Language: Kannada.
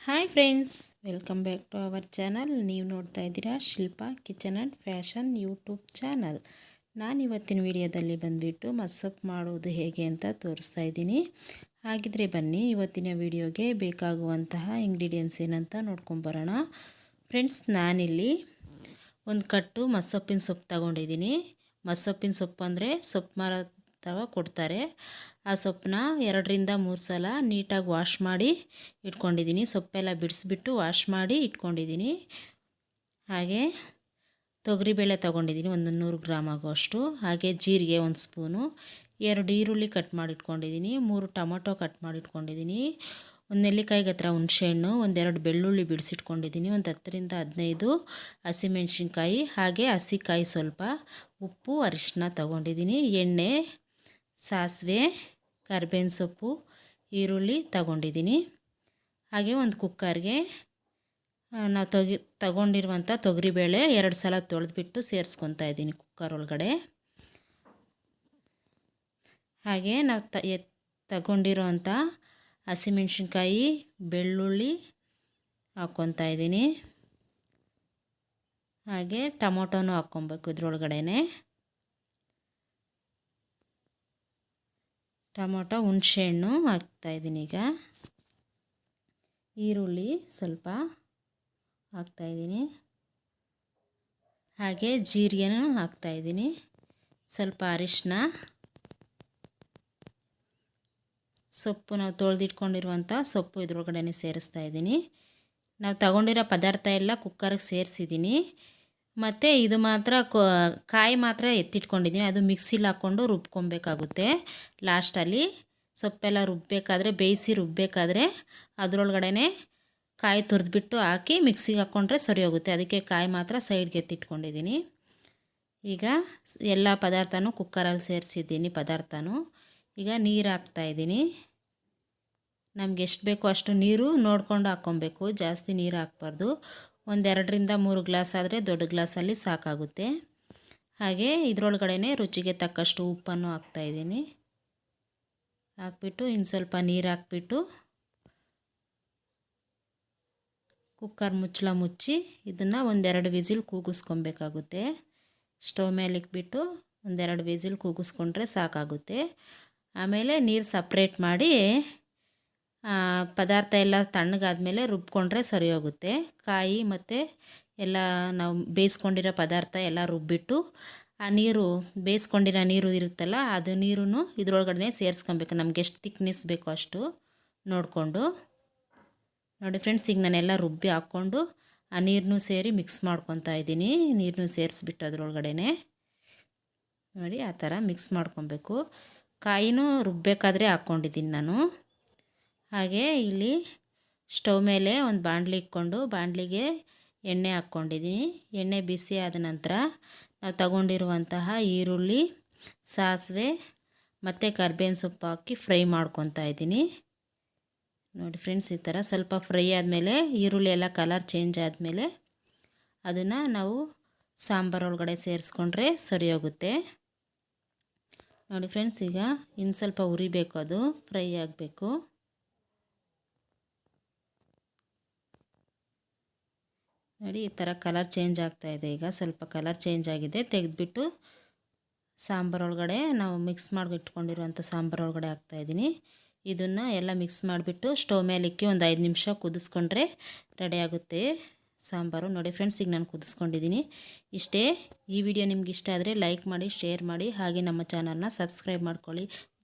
Hi friends, welcome back to our channel. ನೀವು ನೋಡ್ತಾ ಇದ್ದೀರಾ Shilpa kitchen and fashion YouTube channel. ನಾನು ಇವತ್ತಿನ ವಿಡಿಯೋದಲ್ಲಿ ಬಂದುಬಿಟ್ಟು ಮಸ್ಸಪ್ ಮಾಡೋದು ಹೇಗೆ ಅಂತ ತೋರಿಸ್ತಾ ಇದ್ದೀನಿ. ಹಾಗಿದ್ರೆ ಬನ್ನಿ ಇವತ್ತಿನ ವಿಡಿಯೋಗೆ ಬೇಕಾಗುವಂತಹ ಇಂಗ್ರೀಡಿಯೆಂಟ್ಸ್ ಏನಂತ ನೋಡ್ಕೊಂಬರೋಣ. ಫ್ರೆಂಡ್ಸ್, ನಾನಿಲ್ಲಿ ಒಂದು ಕಟ್ಟು ಮಸ್ಸೊಪ್ಪಿನ ಸೊಪ್ಪು ತಗೊಂಡಿದ್ದೀನಿ. ಮಸ್ಸೊಪ್ಪಿನ ಸೊಪ್ಪು ಅಂದರೆ ಸೊಪ್ಪು ಮರ ಕೊಡ್ತಾರೆ. ಆ ಸೊಪ್ಪನ್ನ 2-3 ಸಲ ನೀಟಾಗಿ ವಾಶ್ ಮಾಡಿ ಇಟ್ಕೊಂಡಿದ್ದೀನಿ. ಸೊಪ್ಪೆಲ್ಲ ಬಿಡಿಸ್ಬಿಟ್ಟು ವಾಶ್ ಮಾಡಿ ಇಟ್ಕೊಂಡಿದ್ದೀನಿ. ಹಾಗೆ ತೊಗರಿಬೇಳೆ ತೊಗೊಂಡಿದ್ದೀನಿ, ಒಂದು 100 ಗ್ರಾಮ್ ಆಗುವಷ್ಟು. ಹಾಗೆ ಜೀರಿಗೆ 1 ಸ್ಪೂನು, 2 ಈರುಳ್ಳಿ ಕಟ್ ಮಾಡಿ ಇಟ್ಕೊಂಡಿದ್ದೀನಿ, 3 ಟೊಮೊಟೊ ಕಟ್ ಮಾಡಿ ಇಟ್ಕೊಂಡಿದ್ದೀನಿ, 1 ನೆಲ್ಲಿಕಾಯಿ ಹತ್ರ ಹುಣಸೆಹಣ್ಣು, 1-2 ಬೆಳ್ಳುಳ್ಳಿ ಬಿಡಿಸಿಟ್ಕೊಂಡಿದ್ದೀನಿ, ಒಂದು 10-15 ಹಸಿಮೆಣ್ಸಿನ್ಕಾಯಿ, ಹಾಗೆ ಹಸಿಕಾಯಿ ಸ್ವಲ್ಪ, ಉಪ್ಪು, ಅರಿಶಿನ ತೊಗೊಂಡಿದ್ದೀನಿ, ಎಣ್ಣೆ, ಸಾಸಿವೆ, ಕರಿಬೇವಿನ ಸೊಪ್ಪು, ಈರುಳ್ಳಿ ತಗೊಂಡಿದ್ದೀನಿ. ಹಾಗೆ ಒಂದು ಕುಕ್ಕರ್ಗೆ ನಾವು ತಗೊಂಡಿರುವಂಥ ತೊಗರಿಬೇಳೆ 2 ಸಲ ತೊಳೆದ್ಬಿಟ್ಟು ಸೇರಿಸ್ಕೊತಾ ಇದ್ದೀನಿ ಕುಕ್ಕರ್ ಒಳಗಡೆ. ಹಾಗೆ ನಾವು ತಗೊಂಡಿರೋವಂಥ ಹಸಿಮೆಣ್ಸಿನ್ಕಾಯಿ, ಬೆಳ್ಳುಳ್ಳಿ ಹಾಕ್ಕೊತಾ ಇದ್ದೀನಿ. ಹಾಗೆ ಟೊಮೊಟೊನೂ ಹಾಕ್ಕೊಬೇಕು ಇದ್ರೊಳಗಡೆ. ಟೊಮೊಟೊ, ಹುಣಸೆಹಣ್ಣು ಹಾಕ್ತಾಯಿದ್ದೀನಿ. ಈಗ ಈರುಳ್ಳಿ ಸ್ವಲ್ಪ ಹಾಕ್ತಾಯಿದ್ದೀನಿ. ಹಾಗೆ ಜೀರಿಗೆನೂ ಹಾಕ್ತಾಯಿದ್ದೀನಿ, ಸ್ವಲ್ಪ ಅರಿಶಿನ, ಸೊಪ್ಪು ನಾವು ತೊಳೆದಿಟ್ಕೊಂಡಿರುವಂಥ ಸೊಪ್ಪು ಇದ್ರೊಳಗಡೆ ಸೇರಿಸ್ತಾ ಇದ್ದೀನಿ. ನಾವು ತಗೊಂಡಿರೋ ಪದಾರ್ಥ ಎಲ್ಲ ಕುಕ್ಕರ್ಗೆ ಸೇರಿಸಿದ್ದೀನಿ. ಮತ್ತು ಇದು ಮಾತ್ರ ಕಾಯಿ ಮಾತ್ರ ಎತ್ತಿಟ್ಕೊಂಡಿದ್ದೀನಿ, ಅದು ಮಿಕ್ಸಿಲಿ ಹಾಕ್ಕೊಂಡು ರುಬ್ಕೊಬೇಕಾಗುತ್ತೆ. ಲಾಸ್ಟಲ್ಲಿ ಸೊಪ್ಪೆಲ್ಲ ರುಬ್ಬಬೇಕಾದ್ರೆ, ಬೇಯಿಸಿ ರುಬ್ಬಬೇಕಾದ್ರೆ ಅದರೊಳಗಡೆ ಕಾಯಿ ತುರಿದ್ಬಿಟ್ಟು ಹಾಕಿ ಮಿಕ್ಸಿಗೆ ಹಾಕ್ಕೊಂಡ್ರೆ ಸರಿ ಹೋಗುತ್ತೆ. ಅದಕ್ಕೆ ಕಾಯಿ ಮಾತ್ರ ಸೈಡ್ಗೆ ಎತ್ತಿಟ್ಕೊಂಡಿದ್ದೀನಿ. ಈಗ ಎಲ್ಲ ಪದಾರ್ಥನೂ ಕುಕ್ಕರಲ್ಲಿ ಸೇರಿಸಿದ್ದೀನಿ. ಈಗ ನೀರು ಹಾಕ್ತಾಯಿದ್ದೀನಿ. ನಮ್ಗೆ ಎಷ್ಟು ಬೇಕೋ ಅಷ್ಟು ನೀರು ನೋಡ್ಕೊಂಡು ಹಾಕ್ಕೊಬೇಕು, ಜಾಸ್ತಿ ನೀರು ಹಾಕ್ಬಾರ್ದು. 2-3 ಗ್ಲಾಸ್ ಆದರೆ ದೊಡ್ಡ ಗ್ಲಾಸಲ್ಲಿ ಸಾಕಾಗುತ್ತೆ. ಹಾಗೆ ಇದರೊಳಗಡೆ ರುಚಿಗೆ ತಕ್ಕಷ್ಟು ಉಪ್ಪನ್ನು ಹಾಕ್ತಾಯಿದ್ದೀನಿ. ಹಾಕ್ಬಿಟ್ಟು ಇನ್ನು ಸ್ವಲ್ಪ ನೀರು ಹಾಕ್ಬಿಟ್ಟು ಕುಕ್ಕರ್ ಮುಚ್ಚಳ ಮುಚ್ಚಿ ಇದನ್ನು 1-2 ವಿಸಿಲ್ ಕೂಗಿಸ್ಕೊಬೇಕಾಗುತ್ತೆ. ಸ್ಟವ್ ಮೇಲೆ ಇಕ್ಬಿಟ್ಟು 1-2 ವಿಸಿಲ್ ಕೂಗಿಸ್ಕೊಂಡ್ರೆ ಸಾಕಾಗುತ್ತೆ. ಆಮೇಲೆ ನೀರು ಸಪ್ರೇಟ್ ಮಾಡಿ ಪದಾರ್ಥ ಎಲ್ಲ ತಣ್ಣಗಾದ್ಮೇಲೆ ರುಬ್ಕೊಂಡ್ರೆ ಸರಿ ಹೋಗುತ್ತೆ. ಕಾಯಿ ಮತ್ತು ಎಲ್ಲ ನಾವು ಬೇಯಿಸ್ಕೊಂಡಿರೋ ಪದಾರ್ಥ ಎಲ್ಲ ರುಬ್ಬಿಟ್ಟು ಆ ನೀರು, ಬೇಯಿಸ್ಕೊಂಡಿರೋ ನೀರು ಇರುತ್ತಲ್ಲ, ಅದು ನೀರನ್ನು ಇದ್ರೊಳಗಡೆ ಸೇರಿಸ್ಕೊಬೇಕು. ನಮ್ಗೆ ಎಷ್ಟು ತಿಕ್ನೆಸ್ ಬೇಕೋ ಅಷ್ಟು ನೋಡಿಕೊಂಡು. ನೋಡಿ ಫ್ರೆಂಡ್ಸ್, ಈಗ ನಾನೆಲ್ಲ ರುಬ್ಬಿ ಹಾಕ್ಕೊಂಡು ಆ ನೀರನ್ನು ಸೇರಿ ಮಿಕ್ಸ್ ಮಾಡ್ಕೊತಾ ಇದ್ದೀನಿ. ನೀರನ್ನು ಸೇರಿಸ್ಬಿಟ್ಟು ಅದರೊಳಗಡೆ ನೋಡಿ ಆ ಥರ ಮಿಕ್ಸ್ ಮಾಡ್ಕೊಬೇಕು. ಕಾಯಿನೂ ರುಬ್ಬಬೇಕಾದ್ರೆ ಹಾಕ್ಕೊಂಡಿದ್ದೀನಿ ನಾನು. ಹಾಗೆ ಇಲ್ಲಿ ಸ್ಟವ್ ಮೇಲೆ ಒಂದು ಬಾಣಲಿ ಇಟ್ಕೊಂಡು ಬಾಣಲಿಗೆ ಎಣ್ಣೆ ಹಾಕ್ಕೊಂಡಿದ್ದೀನಿ. ಎಣ್ಣೆ ಬಿಸಿ ಆದ ನಂತರ ನಾವು ತಗೊಂಡಿರುವಂತಹ ಈರುಳ್ಳಿ, ಸಾಸಿವೆ ಮತ್ತು ಕರಿಬೇವಿನ ಸೊಪ್ಪು ಹಾಕಿ ಫ್ರೈ ಮಾಡ್ಕೊತಾ ಇದ್ದೀನಿ. ನೋಡಿ ಫ್ರೆಂಡ್ಸ್, ಈ ಥರ ಸ್ವಲ್ಪ ಫ್ರೈ ಆದಮೇಲೆ, ಈರುಳ್ಳಿ ಎಲ್ಲ ಕಲರ್ ಚೇಂಜ್ ಆದಮೇಲೆ ಅದನ್ನು ನಾವು ಸಾಂಬಾರು ಒಳಗಡೆ ಸೇರಿಸ್ಕೊಂಡ್ರೆ ಸರಿ ಹೋಗುತ್ತೆ. ನೋಡಿ ಫ್ರೆಂಡ್ಸ್, ಈಗ ಇನ್ನು ಸ್ವಲ್ಪ ಉರಿಬೇಕು, ಅದು ಫ್ರೈ ಆಗಬೇಕು. ನೋಡಿ ಈ ಥರ ಕಲರ್ ಚೇಂಜ್ ಆಗ್ತಾಯಿದೆ. ಈಗ ಸ್ವಲ್ಪ ಕಲರ್ ಚೇಂಜ್ ಆಗಿದೆ. ತೆಗೆದುಬಿಟ್ಟು ಸಾಂಬಾರು ಒಳಗಡೆ, ನಾವು ಮಿಕ್ಸ್ ಮಾಡಿ ಇಟ್ಕೊಂಡಿರುವಂಥ ಸಾಂಬಾರು ಒಳಗಡೆ ಹಾಕ್ತಾಯಿದ್ದೀನಿ. ಇದನ್ನು ಎಲ್ಲ ಮಿಕ್ಸ್ ಮಾಡಿಬಿಟ್ಟು ಸ್ಟವ್ ಮೇಲೆ ಇಕ್ಕಿ ಒಂದು 5 ನಿಮಿಷ ಕುದಿಸ್ಕೊಂಡ್ರೆ ರೆಡಿ ಆಗುತ್ತೆ ಸಾಂಬಾರು. ನೋಡಿ ಫ್ರೆಂಡ್ಸ್, ಈಗ ನಾನು ಕುದಿಸ್ಕೊಂಡಿದ್ದೀನಿ. ಇಷ್ಟೇ. ಈ ವಿಡಿಯೋ ನಿಮ್ಗೆ ಇಷ್ಟ ಆದರೆ ಲೈಕ್ ಮಾಡಿ, ಶೇರ್ ಮಾಡಿ, ಹಾಗೆ ನಮ್ಮ ಚಾನಲ್ನ ಸಬ್ಸ್ಕ್ರೈಬ್ ಮಾಡ್ಕೊಳ್ಳಿ.